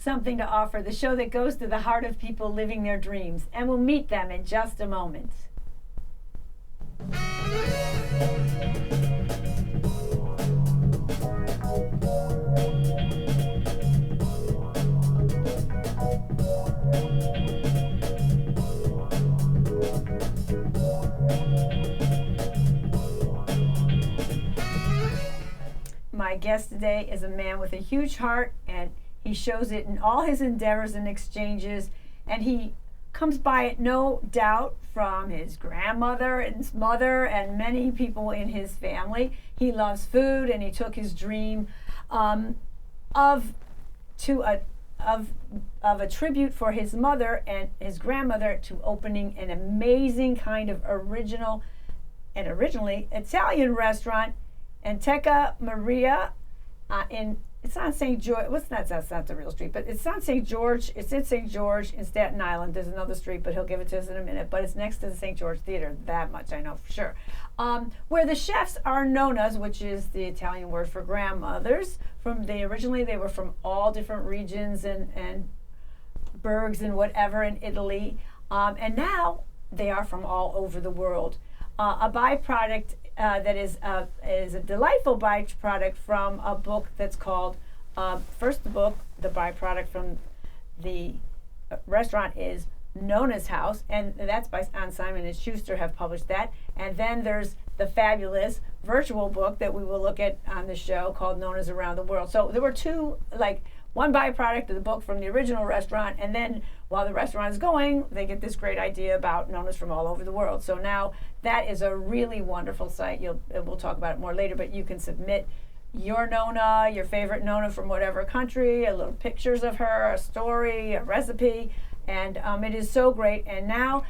something to offer, the show that goes to the heart of people living their dreams. And we'll meet them in just a moment. My guest today is a man with a huge heart, and he shows it in all his endeavors and exchanges, and he comes by it, no doubt, from his grandmother and his mother and many people in his family. He loves food, and he took his dream of a tribute for his mother and his grandmother to opening an amazing kind of originally Italian restaurant, Enoteca Maria, it's on St. George. That's not the real street, but it's on St. George. It's in St. George in Staten Island. There's another street, but he'll give it to us in a minute. But it's next to the St. George Theater. That much I know for sure. Where the chefs are nonas, which is the Italian word for grandmothers. Originally they were from all different regions and burgs and whatever in Italy, and now they are from all over the world. A byproduct that is a delightful byproduct from a book that's called, first the book, the byproduct from the restaurant is Nona's House, and that's by Simon & Schuster have published that. And then there's the fabulous virtual book that we will look at on the show called Nona's Around the World. So there were two, one byproduct of the book from the original restaurant, and then while the restaurant is going, they get this great idea about Nonas from all over the world. So now that is a really wonderful site. We'll talk about it more later, but you can submit your Nona, your favorite Nona from whatever country, a little pictures of her, a story, a recipe, and it is so great. And now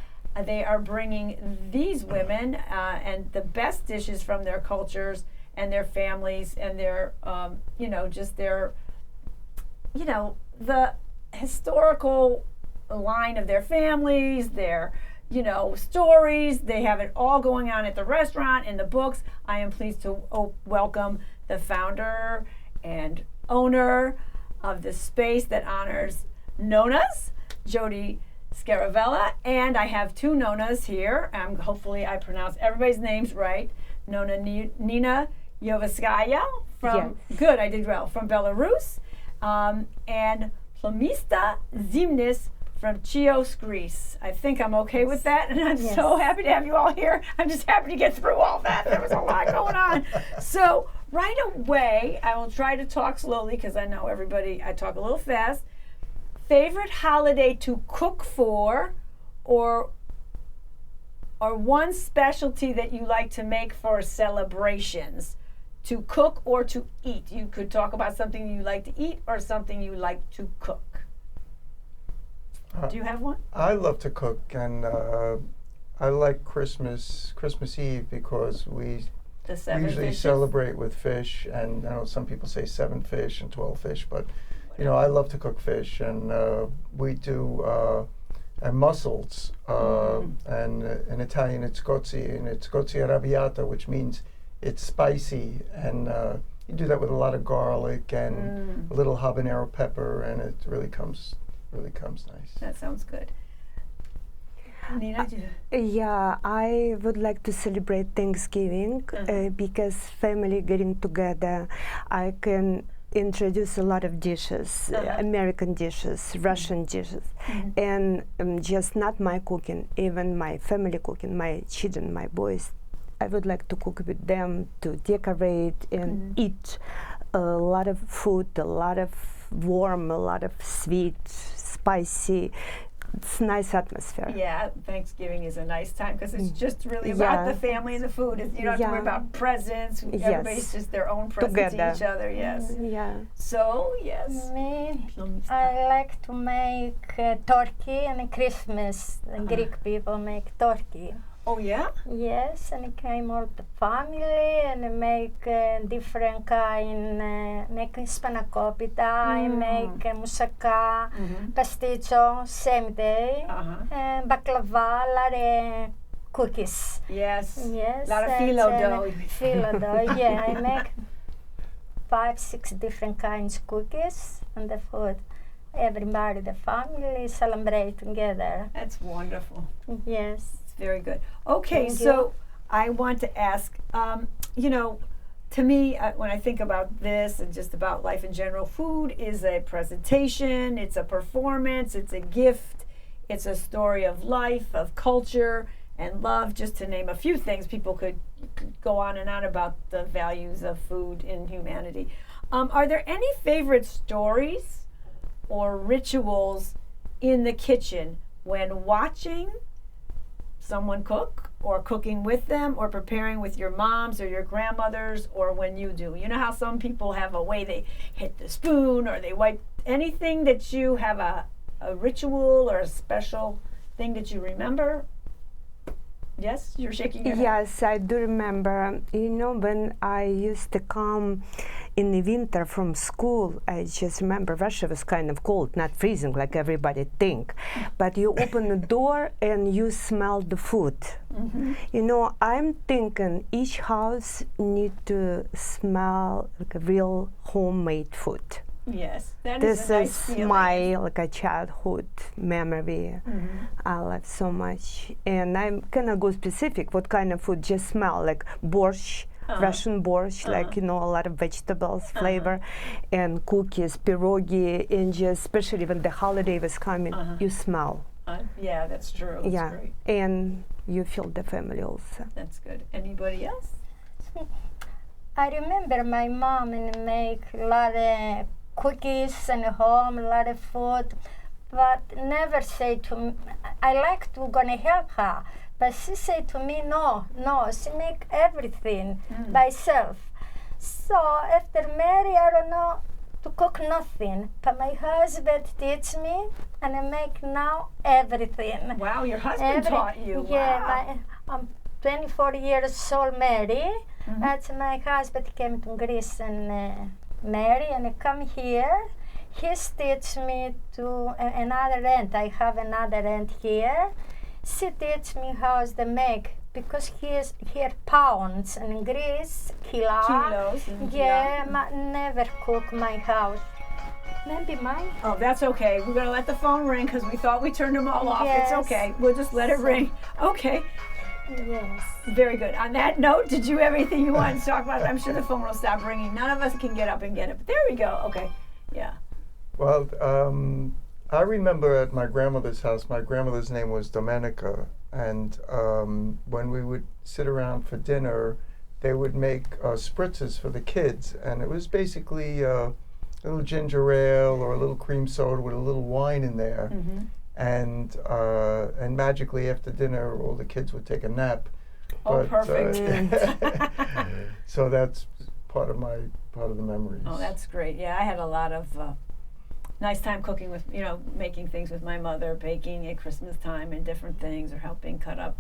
they are bringing these women and the best dishes from their cultures and their families and their, the historical line of their families, their stories. They have it all going on at the restaurant, in the books. I am pleased to welcome the founder and owner of the space that honors Nonas, Jody Scaravella, and I have two Nonas here. Hopefully I pronounce everybody's names right. Nona Nina Yovaskaya from, yes. Good, I did well, from Belarus, and Plomista Zimnis from Chios, Greece. I think I'm okay with that, and I'm so happy to have you all here. I'm just happy to get through all that. There was a lot going on. So right away, I will try to talk slowly because I know I talk a little fast. Favorite holiday to cook for, or one specialty that you like to make for celebrations, to cook or to eat. You could talk about something you like to eat or something you like to cook. Do you have one? I love to cook, and I like Christmas Eve because we usually celebrate with fish, and I know some people say 7 fish and 12 fish, but I love to cook fish, and we do and mussels, and in Italian it's gozzi, and it's gozzi arrabbiata, which means it's spicy, and you do that with a lot of garlic and a little habanero pepper, and it really comes nice. That sounds good. Nina, yeah, I would like to celebrate Thanksgiving because family getting together. I can introduce a lot of dishes, American dishes, Russian dishes, and just not my cooking, even my family cooking, my children, my boys. I would like to cook with them, to decorate and eat a lot of food, a lot of warm, a lot of sweet, spicy. It's nice atmosphere. Yeah, Thanksgiving is a nice time because it's just really about the family and the food. You don't have to worry about presents. Everybody's just their own present to each other. Yes. Yeah. So yes. Me, I like to make turkey and Christmas. Greek people make turkey. Oh yeah? Yes, and came all the family and make different kind, make spanakopita, make moussaka, pasticcio, same day, and baklava, lot of cookies. Yes. Yes. A lot of phyllo dough. Phyllo dough, yeah. I make 5-6 different kinds of cookies and the food. everybody, the family, celebrate together. That's wonderful. Yes. It's very good. Okay, Thank so you. I want to ask, to me, when I think about this and just about life in general, food is a presentation, it's a performance, it's a gift, it's a story of life, of culture, and love, just to name a few things. People could go on and on about the values of food in humanity. Are there any favorite stories or rituals in the kitchen when watching someone cook, or cooking with them, or preparing with your moms or your grandmothers, or when you do? You know how some people have a way they hit the spoon or they wipe, anything that you have a ritual or a special thing that you remember? Yes, you're shaking your head. Yes, I do remember. When I used to come in the winter from school, I just remember Russia was kind of cold, not freezing like everybody think. But you open the door and you smell the food. Mm-hmm. I'm thinking each house need to smell like a real homemade food. Yes, that this is a nice feeling. My childhood memory. Mm-hmm. I love so much, and I'm gonna go specific. What kind of food just smell like borscht, Russian borscht, a lot of vegetables, flavor, and cookies, pierogi, and just especially when the holiday was coming, you smell. Yeah, that's true. That's great. And you feel the family also. That's good. Anybody else? I remember my mom make a lot of cookies in home, a lot of food, but never say to me, I like to gonna help her, but she said to me, no, she make everything by herself. So after marriage, I don't know to cook nothing, but my husband teach me, and I make now everything. Wow, your husband taught you. Yeah, wow. I'm 24 years old married. That's my husband came to Greece and marry, and I come here. He teach me to another aunt. I have another aunt here. She teach me how they make, because here pounds, and in Greece kilos. Never cook my house. Maybe mine. Oh, that's okay. We're gonna let the phone ring because we thought we turned them all off. Yes. It's okay. We'll just let it ring. Okay. Yes. Very good. On that note, did you have anything you wanted to talk about? I'm sure the phone will stop ringing. None of us can get up and get it, but there we go. Okay. Yeah. Well, I remember at my grandmother's house, my grandmother's name was Domenica, and when we would sit around for dinner, they would make spritzes for the kids, and it was basically a little ginger ale or a little cream soda with a little wine in there. Mm-hmm. And magically after dinner, all the kids would take a nap. Oh, perfect. So that's part of the memories. Oh, that's great. Yeah, I had a lot of nice time cooking with, making things with my mother, baking at Christmas time and different things, or helping cut up,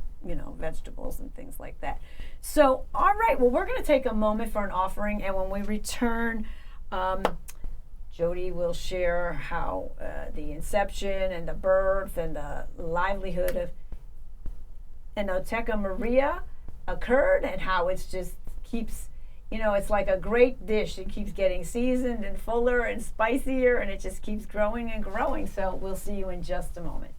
vegetables and things like that. So, all right, well, we're going to take a moment for an offering, and when we return, Jody will share how the inception and the birth and the livelihood of Enoteca Maria occurred, and how it's just keeps, it's like a great dish. It keeps getting seasoned and fuller and spicier, and it just keeps growing and growing. So we'll see you in just a moment.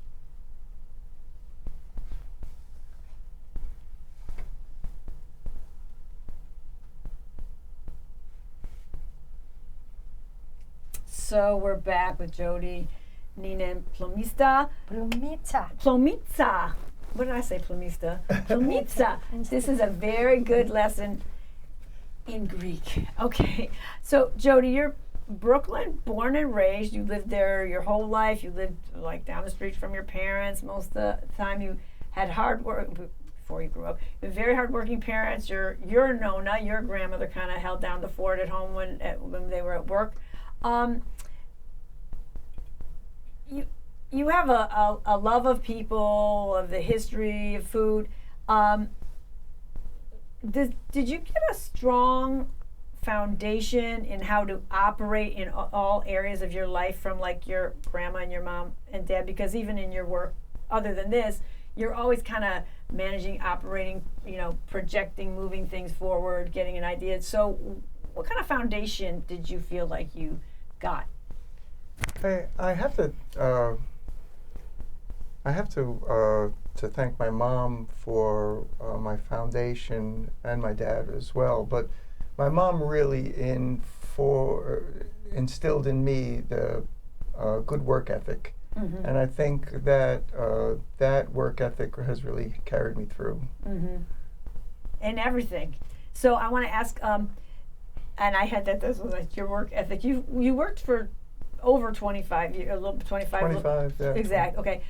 So we're back with Jody, Nina, and Plomista. Plomitsa. What did I say, Plomista? Plomitsa. This is a very good lesson in Greek. Okay. So, Jody, you're Brooklyn, born and raised. You lived there your whole life. You lived down the street from your parents most of the time. You had hard work before you grew up. You had very hardworking parents. Your Nona, your grandmother, kind of held down the fort at home when they were at work. You have a love of people, of the history of food. Did you get a strong foundation in how to operate in all areas of your life from your grandma and your mom and dad? Because even in your work, other than this, you're always kind of managing, operating, projecting, moving things forward, getting an idea. So what kind of foundation did you feel like you got I have to thank my mom for my foundation and my dad as well. But my mom really instilled in me the good work ethic, and I think that that work ethic has really carried me through. And everything. So I want to ask, and I had that. This was like your work ethic. You worked for over 25 years, a little 25. 25, yeah. Exact. Okay.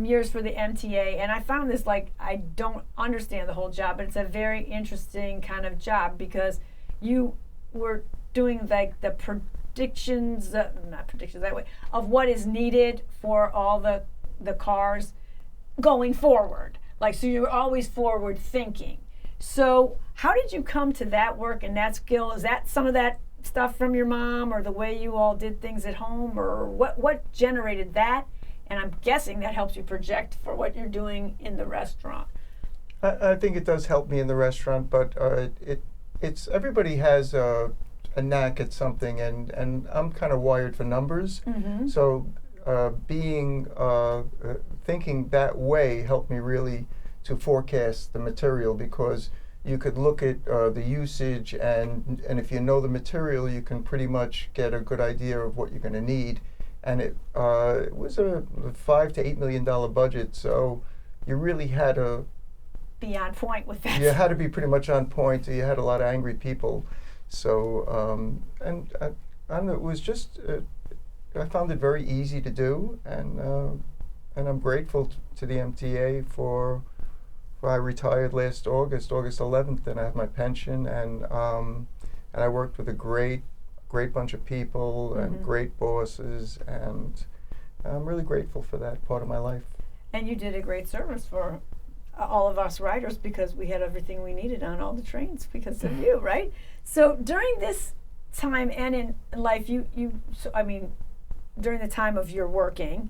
Years for the MTA, and I found this, like, I don't understand the whole job, but it's a very interesting kind of job because you were doing like the predictions, not predictions that way, of what is needed for all the cars going forward. Like, so you're always forward thinking. So how did you come to that work and that skill? Is that some of that stuff from your mom, or the way you all did things at home, or what generated that? And I'm guessing that helps you project for what you're doing in the restaurant. I think it does help me in the restaurant, but it's everybody has a knack at something, and I'm kind of wired for numbers. So thinking that way helped me really to forecast the material, because you could look at the usage, and if you know the material, you can pretty much get a good idea of what you're going to need. And it was a $5 to $8 million budget, so you really had to be on point with that. You had to be pretty much on point. You had a lot of angry people, so and I don't know. It was just I found it very easy to do, and I'm grateful to the MTA for. I retired last August 11th, and I have my pension, and I worked with a great bunch of people and great bosses, and I'm really grateful for that part of my life. And you did a great service for all of us riders, because we had everything we needed on all the trains because of you, right? So during this time and in life, during the time of your working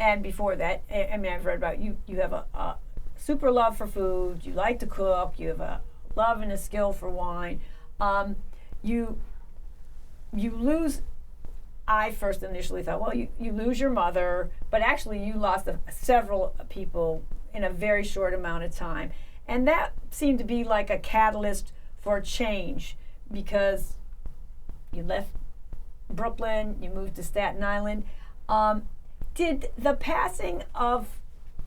and before that, I mean, I've read about you have a super love for food, you like to cook, you have a love and a skill for wine. You lose, I first initially thought, well, you lose your mother, but actually you lost several people in a very short amount of time. And that seemed to be like a catalyst for change, because you left Brooklyn, you moved to Staten Island. Did the passing of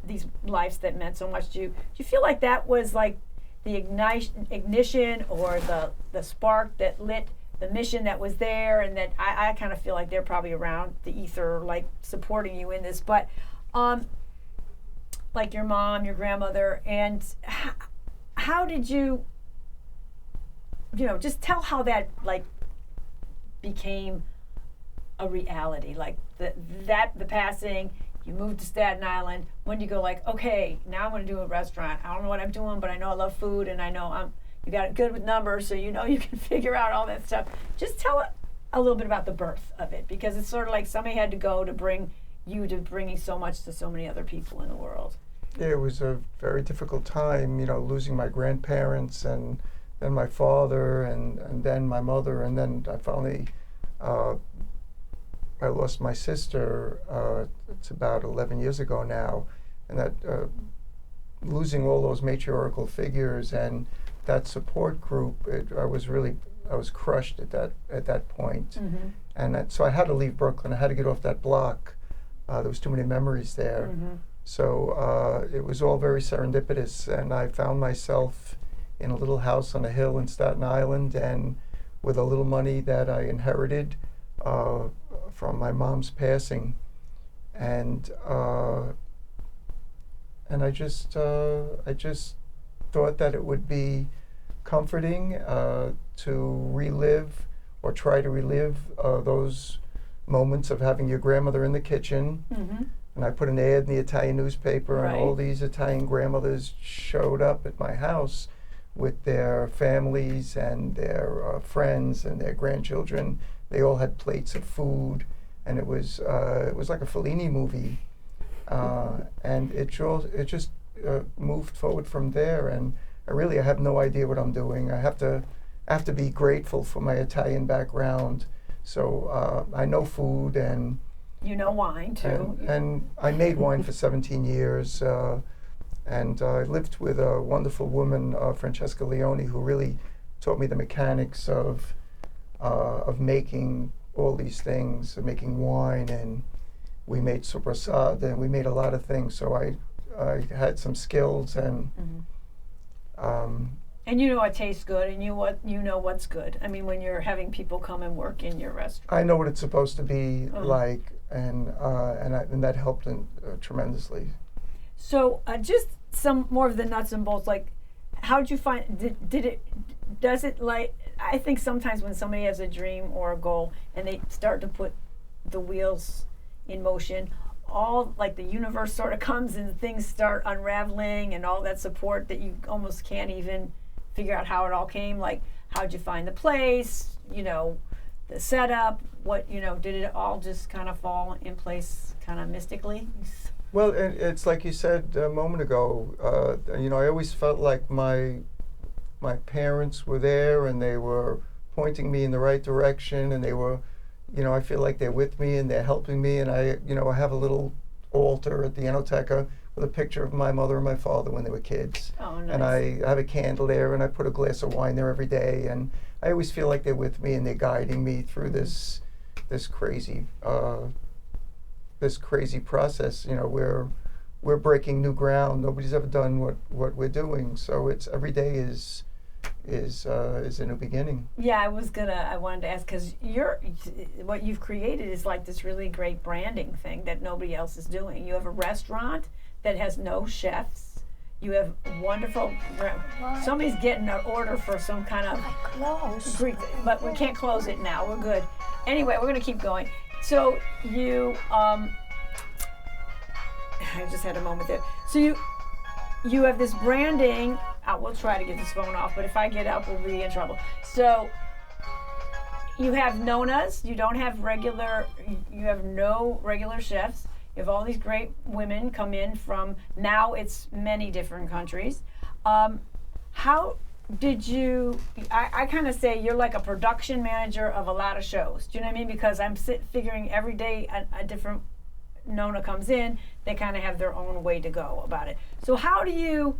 these lives that meant so much to you, do you feel like that was like the ignition or the spark that lit the mission that was there, and that I kind of feel like they're probably around the ether, like supporting you in this, but like your mom, your grandmother, and how did you just tell how that like became a reality, like the passing. You moved to Staten Island. When do you go like, okay, now I'm going to do a restaurant. I don't know what I'm doing, but I know I love food, and I know you got it good with numbers, so you can figure out all that stuff. Just tell a little bit about the birth of it, because it's sort of like somebody had to go to bring you to bringing so much to so many other people in the world. Yeah, it was a very difficult time, losing my grandparents, and then my father, and then my mother, and then I finally I lost my sister. It's about 11 years ago now, and that losing all those matriarchal figures and that support group, I was crushed at that point. And so I had to leave Brooklyn. I had to get off that block. There was too many memories there. So it was all very serendipitous, and I found myself in a little house on a hill in Staten Island, and with a little money that I inherited from my mom's passing, and I just thought that it would be comforting to relive or try to relive those moments of having your grandmother in the kitchen. And I put an ad in the Italian newspaper, and all these Italian grandmothers showed up at my house with their families and their friends and their grandchildren. They all had plates of food, and it was like a Fellini movie, and it just moved forward from there. And I have no idea what I'm doing. I have to be grateful for my Italian background, So I know food, and you know wine too. And I made wine for 17 years, and I lived with a wonderful woman, Francesca Leone, who really taught me the mechanics of making all these things, of making wine, and we made soprasada, and we made a lot of things. So I had some skills, and and you know what tastes good, and you know what's good. I mean, when you're having people come and work in your restaurant, I know what it's supposed to be like, and that helped tremendously. So just some more of the nuts and bolts. Like, how did you find? Does it like? I think sometimes when somebody has a dream or a goal and they start to put the wheels in motion, all like the universe sort of comes and things start unraveling, and all that support that you almost can't even figure out how it all came. Like, how'd you find the place? You know, the setup. What, you know, did it all just kind of fall in place kind of mystically? Well, it's like you said a moment ago. You know, I always felt like my parents were there, and they were pointing me in the right direction, and they were, you know, I feel like they're with me and they're helping me. And I have a little altar at the Enoteca with a picture of my mother and my father when they were kids. Oh, nice. And I have a candle there, and I put a glass of wine there every day, and I always feel like they're with me and they're guiding me through this crazy process. You know, we're breaking new ground. Nobody's ever done what we're doing. So it's every day is a new beginning. Yeah, I wanted to ask, because what you've created is like this really great branding thing that nobody else is doing. You have a restaurant that has no chefs. You have wonderful. Somebody's getting an order for some kind of Greek, but we can't close it now. We're good. Anyway, we're gonna keep going. So you, I just had a moment there. So you have this branding. We'll try to get this phone off, but if I get up, we'll be in trouble. So you have nonas. You don't have you have no regular chefs. You have all these great women come in from, now it's many different countries. How did you, I kind of say you're like a production manager of a lot of shows. Do you know what I mean? Because I'm figuring every day a different nona comes in, they kind of have their own way to go about it. So how do you,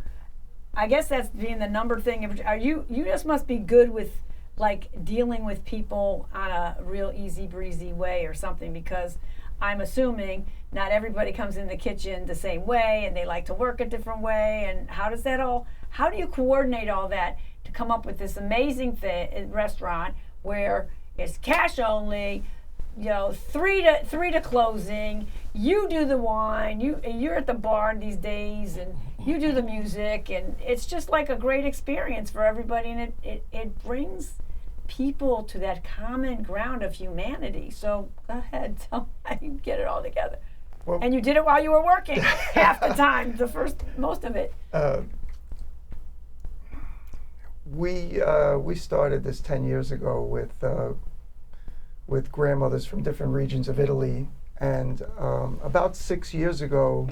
I guess that's being the number thing. You just must be good with like dealing with people on a real easy breezy way or something, because I'm assuming not everybody comes in the kitchen the same way, and they like to work a different way. And how do you coordinate all that to come up with this amazing restaurant where it's cash only, you know, three to closing, you do the wine, you're at the bar these days, and you do the music, and it's just like a great experience for everybody, and it brings people to that common ground of humanity. So go ahead, tell me how you get it all together. Well, and you did it while you were working half the time, most of it. We started this 10 years ago with grandmothers from different regions of Italy, and about 6 years ago,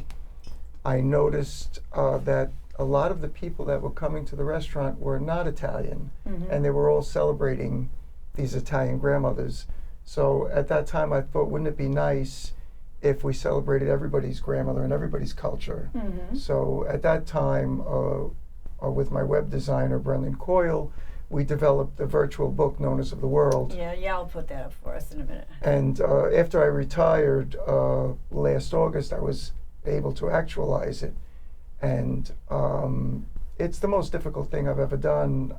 I noticed that a lot of the people that were coming to the restaurant were not Italian, and they were all celebrating these Italian grandmothers. So at that time, I thought, wouldn't it be nice if we celebrated everybody's grandmother and everybody's culture? So at that time, with my web designer, Brendan Coyle, we developed a virtual book known as Of the World. Yeah, I'll put that up for us in a minute. And after I retired last August, I was able to actualize it. And it's the most difficult thing I've ever done,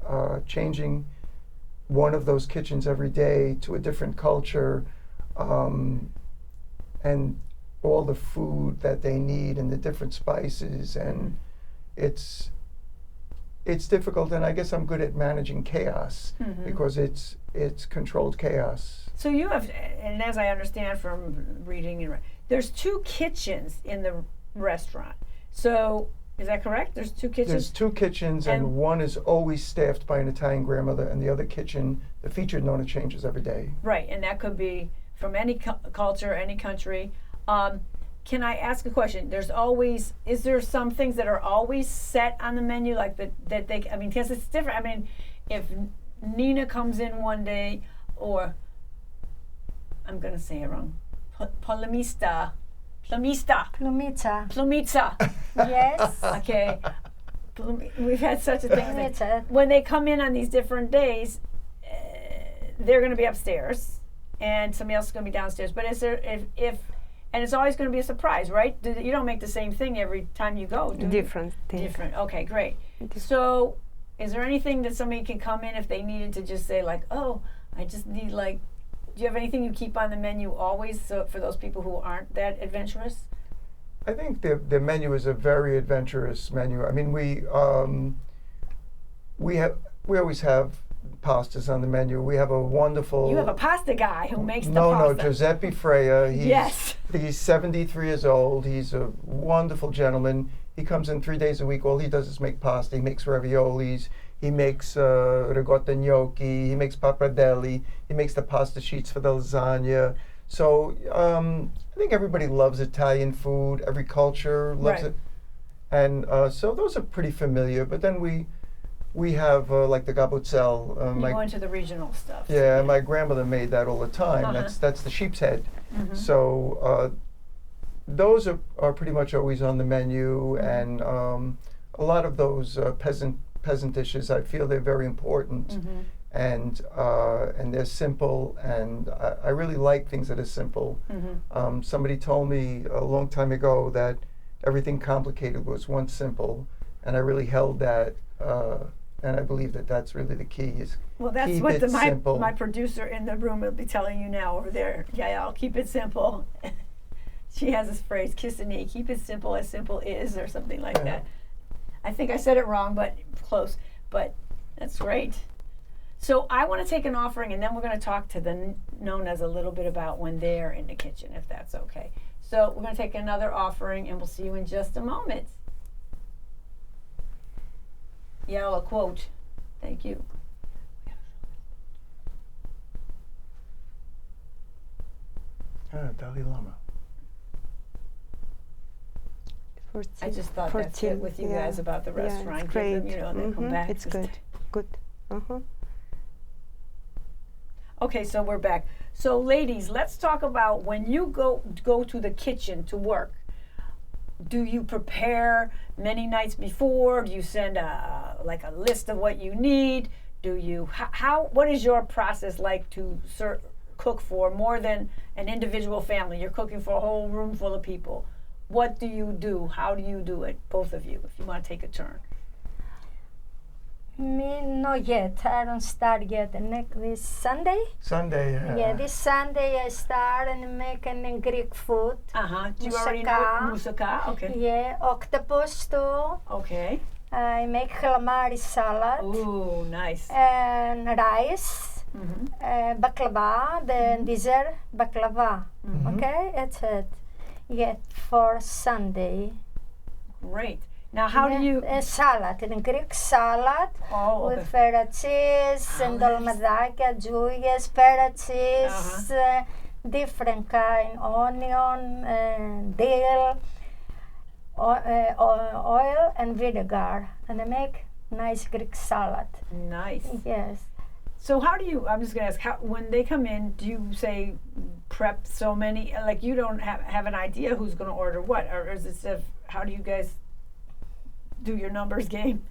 changing one of those kitchens every day to a different culture, and all the food that they need and the different spices. And it's difficult, and I guess I'm good at managing chaos, because it's controlled chaos. So you have, and as I understand from reading, there's 2 kitchens in the restaurant. So is that correct? There's 2 kitchens? There's 2 kitchens, and one is always staffed by an Italian grandmother, and the other kitchen, the featured nona, changes every day. Right, and that could be from any culture, any country. Can I ask a question? Is there some things that are always set on the menu, like that they, I mean, because it's different. I mean, if Nina comes in one day, or I'm going to say it wrong. Plumista. Plumica. Yes. Okay. We've had such a thing. Plumica. When they come in on these different days, they're going to be upstairs, and somebody else is going to be downstairs. But is there, if and it's always going to be a surprise, right? You don't make the same thing every time you go, do you? Different thing. Different. Okay, great. So, is there anything that somebody can come in if they needed to just say like, oh, I just need like, do you have anything you keep on the menu always for those people who aren't that adventurous? I think the menu is a very adventurous menu. I mean, we always have pastas on the menu. We have a wonderful. You have a pasta guy who makes the pasta. No, Giuseppe Freya. Yes. He's 73 years old. He's a wonderful gentleman. He comes in 3 days a week. All he does is make pasta. He makes raviolis. He makes ricotta gnocchi. He makes pappardelle. He makes the pasta sheets for the lasagna. So I think everybody loves Italian food. Every culture loves it. And so those are pretty familiar. But then we have like the gabuzzel. You go into the regional stuff. Yeah, my grandmother made that all the time. That's the sheep's head. So those are pretty much always on the menu, and a lot of those peasant dishes, I feel they're very important, and they're simple, and I really like things that are simple. Somebody told me a long time ago that everything complicated was once simple, and I really held that. And I believe that that's really the key. Well, that's what my producer in the room will be telling you now over there. Yeah, I'll keep it simple. She has this phrase, kiss a knee, keep it simple as simple is, or something like that. I think I said it wrong, but close. But that's great. So I want to take an offering, and then we're going to talk to the Nonas a little bit about when they're in the kitchen, if that's okay. So we're going to take another offering, and we'll see you in just a moment. Yeah, a quote. Thank you. Dalai Lama. 14, I just thought that's it with you guys about the restaurant. It's great. Give them, they come back. It's good. Good. Okay, so we're back. So, ladies, let's talk about when you go to the kitchen to work. Do you prepare many nights before? Do you send a list of what you need? Do you what is your process like to cook for more than an individual family? You're cooking for a whole room full of people. What do you do? How do you do it? Both of you, if you want to take a turn. Me, not yet. I don't start yet. This Sunday? Sunday, Yeah, this Sunday I start and making Greek food. Do you already know moussaka? Okay. Yeah, octopus too. Okay. I make calamari salad. Ooh, nice. And rice. Baklava, the dessert baklava. Okay, that's it. Yeah, for Sunday. Great. Now, how do you... salad, in Greek salad with feta cheese and dolmadaka, juyas, feta cheese, different kind, onion, dill, oil and vinegar, and I make nice Greek salad. Nice. Yes. So how do you, I'm just going to ask, when they come in, do you say prep so many, like you don't have an idea who's going to order what, or is it, how do you guys do your numbers game?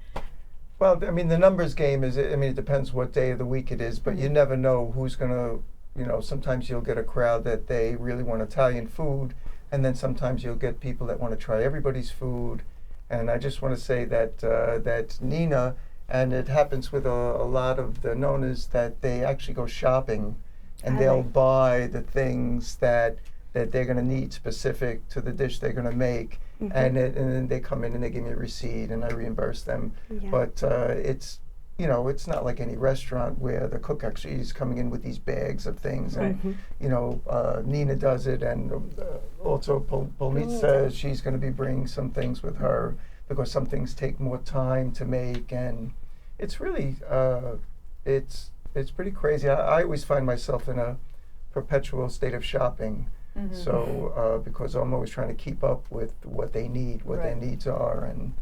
Well, I mean, the numbers game is, I mean, it depends what day of the week it is, but you never know who's going to, sometimes you'll get a crowd that they really want Italian food, and then sometimes you'll get people that want to try everybody's food. And I just want to say that that Nina, and it happens with a lot of the Nonas, that they actually go shopping, and they'll buy the things that they're going to need specific to the dish they're going to make. And then they come in and they give me a receipt and I reimburse them. But it's not like any restaurant where the cook actually is coming in with these bags of things. And Nina does it, and also Polnitsa says she's going to be bringing some things with her because some things take more time to make, and it's really it's pretty crazy. I always find myself in a perpetual state of shopping. So because I'm always trying to keep up with what they need, what their needs are, and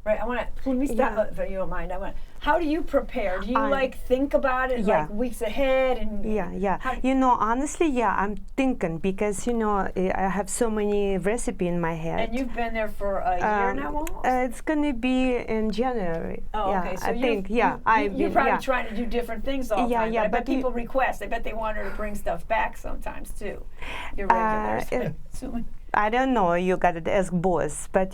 Right. Let me stop if you don't mind. How do you prepare? Do you think about it like weeks ahead? And Honestly, I'm thinking because I have so many recipes in my head. And you've been there for a year now, almost. It's gonna be in January. Oh, okay. So you're probably trying to do different things all the time. Yeah, but people request. I bet they want her to bring stuff back sometimes too. Your regulars, assuming. I don't know. You gotta ask boss, but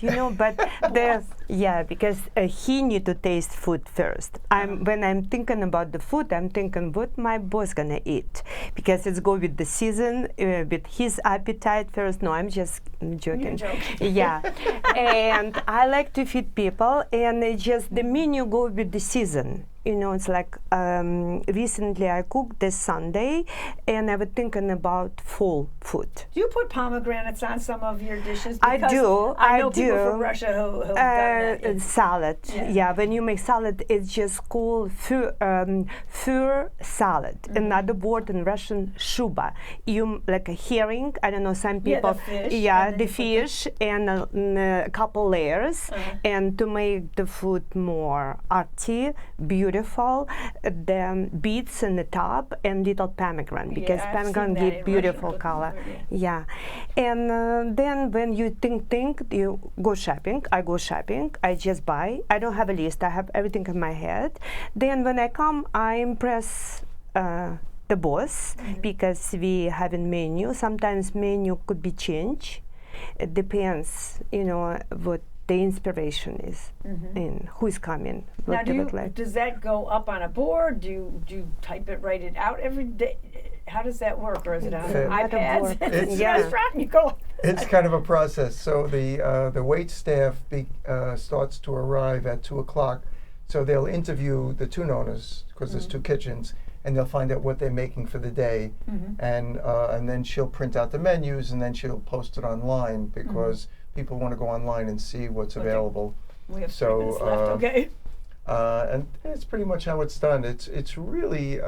because he need to taste food first. When I'm thinking about the food, I'm thinking what my boss gonna eat, because it's go with the season, with his appetite first. No, I'm just joking. You're joking. Yeah, and I like to feed people, and the menu go with the season. It's like recently I cooked this Sunday, and I was thinking about fall food. Do you put pomegranates on some of your dishes? I do. I know people from Russia who have done that. Salad. Yeah, when you make salad, it's just called fur salad. Another word in Russian, shuba. You like a herring. I don't know. Some people. The fish. And a couple layers, and to make the food more arty, beautiful, the beets in the top and little pomegranate, because pomegranate give beautiful color. And then when you think you go shopping. I go shopping. I just buy. I don't have a list. I have everything in my head. Then when I come, I impress the boss, because we have a menu. Sometimes menu could be changed. It depends, what the inspiration is and who's coming. Now, does that go up on a board? Do you type it, write it out every day? How does that work, or is it on iPads? It's a restaurant. You go. It's kind of a process. So the wait staff starts to arrive at 2:00. So they'll interview the two nonas, because there's two kitchens, and they'll find out what they're making for the day, and then she'll print out the menus, and then she'll post it online, because people want to go online and see what's available. We have 3 minutes left. Okay. And it's pretty much how it's done. It's really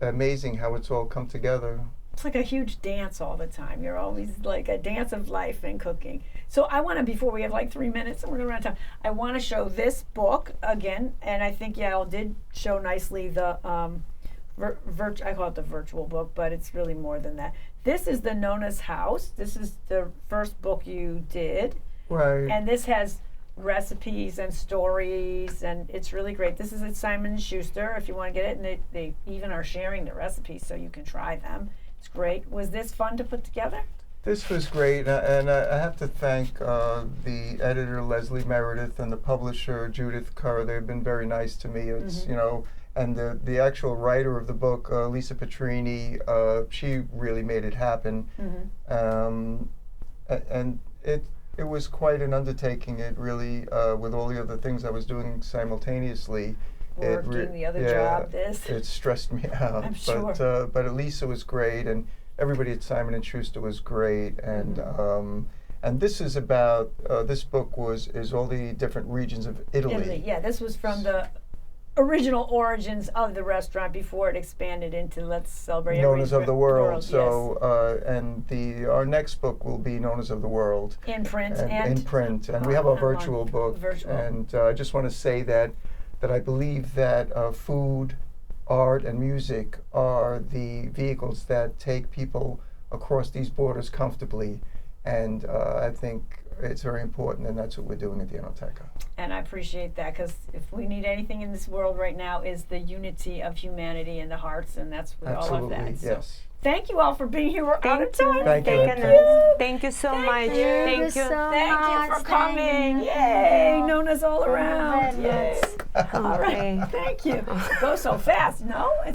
amazing how it's all come together. It's like a huge dance all the time. You're always like a dance of life in cooking. So I want to, before we have like 3 minutes and we're going to run out of time, I want to show this book again. And I think Yael did show nicely the, I call it the virtual book, but it's really more than that. This is the Nona's House. This is the first book you did. Right. And this has recipes and stories, and it's really great. This is at Simon & Schuster if you want to get it, and they even are sharing the recipes so you can try them. It's great. Was this fun to put together? This was great, and I have to thank the editor Leslie Meredith and the publisher Judith Kerr. They've been very nice to me. It's and the actual writer of the book, Lisa Petrini, she really made it happen, and it was quite an undertaking. It really, with all the other things I was doing simultaneously, working the other job, it stressed me out. I'm sure. But Elisa was great, and everybody at Simon & Schuster was great, and this is about this book is all the different regions of Italy. Yeah, this was from the original origins of the restaurant before it expanded into Let's Celebrate Nonas of the World. So yes. And our next book will be Nonas of the World in print, and we have a virtual book. And I just want to say that I believe that food, art, and music are the vehicles that take people across these borders comfortably, and I think it's very important, and that's what we're doing at the Enoteca. And I appreciate that, because if we need anything in this world right now is the unity of humanity in the hearts, and that's what all of that. Yes. So thank you all for being here. We're out of time. Thank you. Thank you so much. Thank you so Thank you for coming. Thank Yay, you. Nona's all around. Very Yes. All right. Thank you. It goes so fast, no?